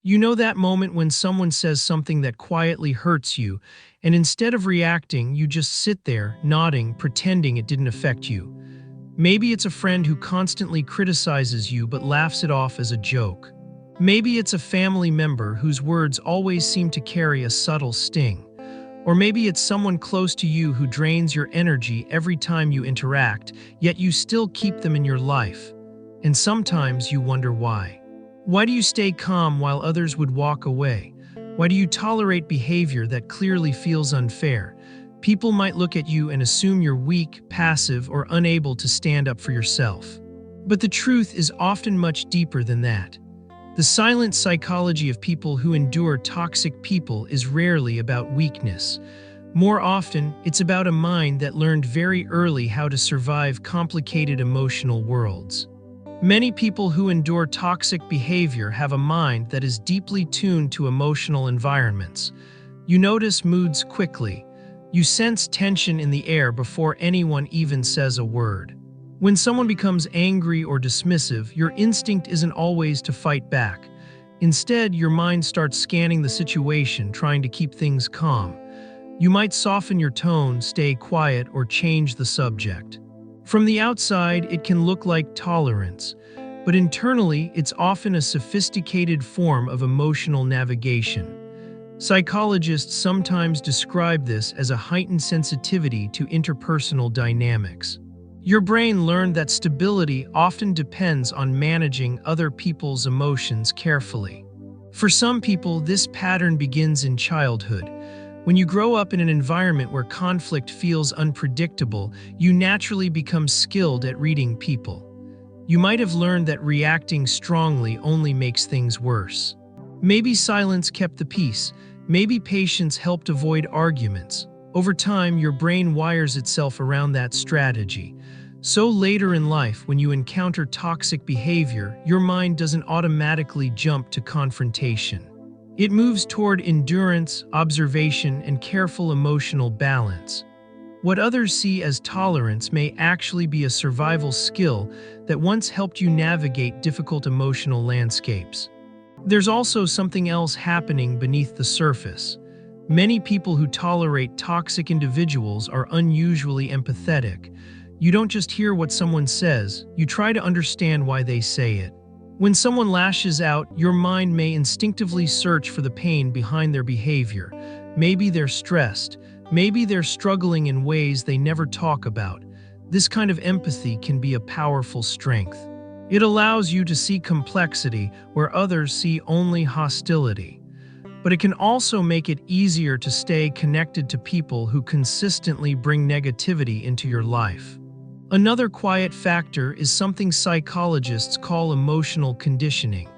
You know that moment when someone says something that quietly hurts you, and instead of reacting, you just sit there, nodding, pretending it didn't affect you. Maybe it's a friend who constantly criticizes you but laughs it off as a joke. Maybe it's a family member whose words always seem to carry a subtle sting. Or maybe it's someone close to you who drains your energy every time you interact, yet you still keep them in your life. And sometimes you wonder why. Why do you stay calm while others would walk away? Why do you tolerate behavior that clearly feels unfair? People might look at you and assume you're weak, passive, or unable to stand up for yourself. But the truth is often much deeper than that. The silent psychology of people who endure toxic people is rarely about weakness. More often, it's about a mind that learned very early how to survive complicated emotional worlds. Many people who endure toxic behavior have a mind that is deeply tuned to emotional environments. You notice moods quickly. You sense tension in the air before anyone even says a word. When someone becomes angry or dismissive, your instinct isn't always to fight back. Instead, your mind starts scanning the situation, trying to keep things calm. You might soften your tone, stay quiet, or change the subject. From the outside, it can look like tolerance, but internally, it's often a sophisticated form of emotional navigation. Psychologists sometimes describe this as a heightened sensitivity to interpersonal dynamics. Your brain learned that stability often depends on managing other people's emotions carefully. For some people, this pattern begins in childhood. When you grow up in an environment where conflict feels unpredictable, you naturally become skilled at reading people. You might have learned that reacting strongly only makes things worse. Maybe silence kept the peace. Maybe patience helped avoid arguments. Over time, your brain wires itself around that strategy. So later in life, when you encounter toxic behavior, your mind doesn't automatically jump to confrontation. It moves toward endurance, observation, and careful emotional balance. What others see as tolerance may actually be a survival skill that once helped you navigate difficult emotional landscapes. There's also something else happening beneath the surface. Many people who tolerate toxic individuals are unusually empathetic. You don't just hear what someone says, you try to understand why they say it. When someone lashes out, your mind may instinctively search for the pain behind their behavior. Maybe they're stressed. Maybe they're struggling in ways they never talk about. This kind of empathy can be a powerful strength. It allows you to see complexity where others see only hostility. But it can also make it easier to stay connected to people who consistently bring negativity into your life. Another quiet factor is something psychologists call emotional conditioning.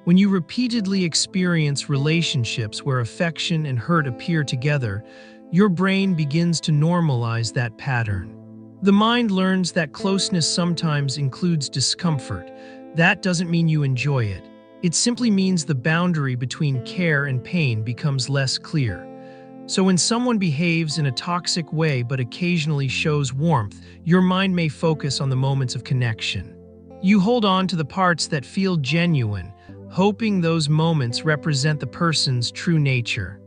When you repeatedly experience relationships where affection and hurt appear together, your brain begins to normalize that pattern. The mind learns that closeness sometimes includes discomfort. That doesn't mean you enjoy it. It simply means the boundary between care and pain becomes less clear. So when someone behaves in a toxic way but occasionally shows warmth, your mind may focus on the moments of connection. You hold on to the parts that feel genuine, hoping those moments represent the person's true nature.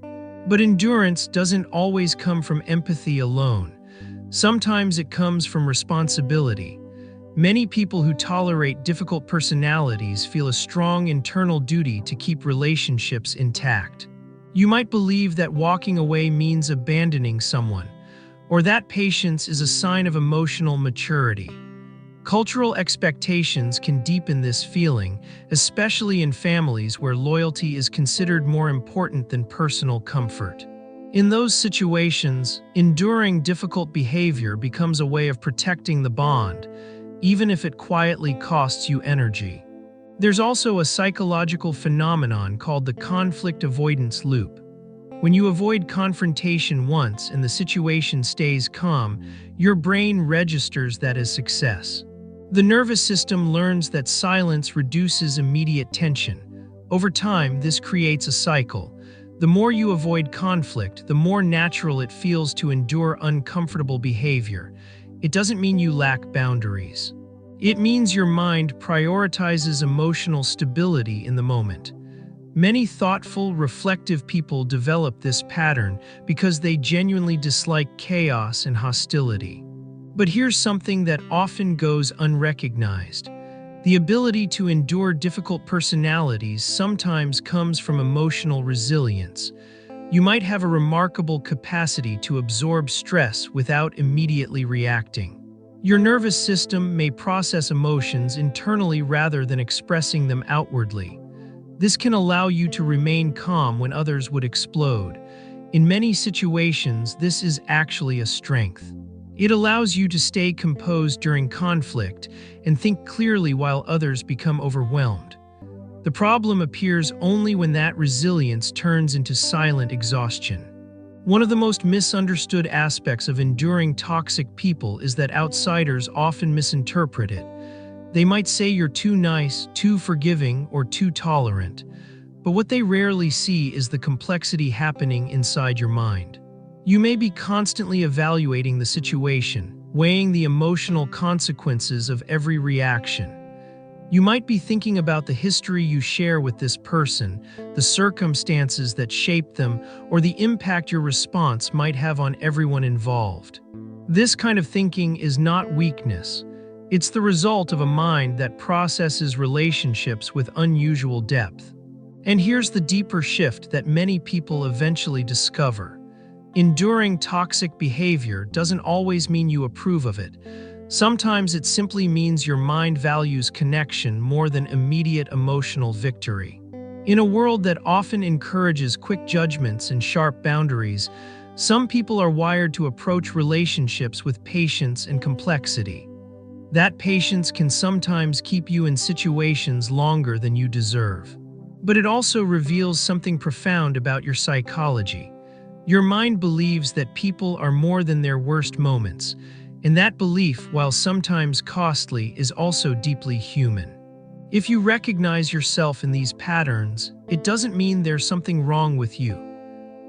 But endurance doesn't always come from empathy alone. Sometimes it comes from responsibility. Many people who tolerate difficult personalities feel a strong internal duty to keep relationships intact. You might believe that walking away means abandoning someone, or that patience is a sign of emotional maturity. Cultural expectations can deepen this feeling, especially in families where loyalty is considered more important than personal comfort. In those situations, enduring difficult behavior becomes a way of protecting the bond, even if it quietly costs you energy. There's also a psychological phenomenon called the conflict avoidance loop. When you avoid confrontation once and the situation stays calm, your brain registers that as success. The nervous system learns that silence reduces immediate tension. Over time, this creates a cycle. The more you avoid conflict, the more natural it feels to endure uncomfortable behavior. It doesn't mean you lack boundaries. It means your mind prioritizes emotional stability in the moment. Many thoughtful, reflective people develop this pattern because they genuinely dislike chaos and hostility. But here's something that often goes unrecognized. The ability to endure difficult personalities sometimes comes from emotional resilience. You might have a remarkable capacity to absorb stress without immediately reacting. Your nervous system may process emotions internally rather than expressing them outwardly. This can allow you to remain calm when others would explode. In many situations, this is actually a strength. It allows you to stay composed during conflict and think clearly while others become overwhelmed. The problem appears only when that resilience turns into silent exhaustion. One of the most misunderstood aspects of enduring toxic people is that outsiders often misinterpret it. They might say you're too nice, too forgiving, or too tolerant. But what they rarely see is the complexity happening inside your mind. You may be constantly evaluating the situation, weighing the emotional consequences of every reaction. You might be thinking about the history you share with this person, the circumstances that shape them, or the impact your response might have on everyone involved. This kind of thinking is not weakness. It's the result of a mind that processes relationships with unusual depth. And here's the deeper shift that many people eventually discover. Enduring toxic behavior doesn't always mean you approve of it. Sometimes it simply means your mind values connection more than immediate emotional victory. In a world that often encourages quick judgments and sharp boundaries, some people are wired to approach relationships with patience and complexity. That patience can sometimes keep you in situations longer than you deserve. But it also reveals something profound about your psychology. Your mind believes that people are more than their worst moments, and that belief, while sometimes costly, is also deeply human. If you recognize yourself in these patterns, it doesn't mean there's something wrong with you.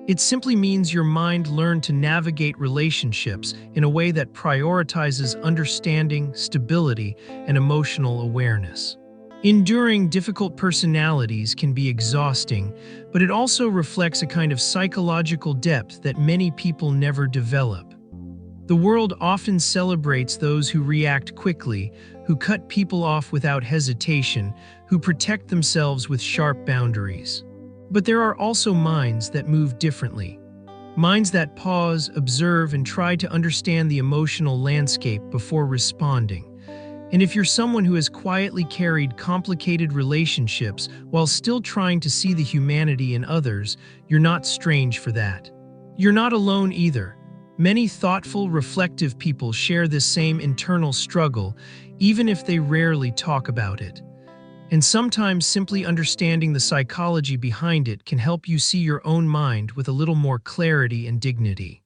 It simply means your mind learned to navigate relationships in a way that prioritizes understanding, stability, and emotional awareness. Enduring difficult personalities can be exhausting, but it also reflects a kind of psychological depth that many people never develop. The world often celebrates those who react quickly, who cut people off without hesitation, who protect themselves with sharp boundaries. But there are also minds that move differently. Minds that pause, observe, and try to understand the emotional landscape before responding. And if you're someone who has quietly carried complicated relationships while still trying to see the humanity in others, you're not strange for that. You're not alone either. Many thoughtful, reflective people share this same internal struggle, even if they rarely talk about it. And sometimes simply understanding the psychology behind it can help you see your own mind with a little more clarity and dignity.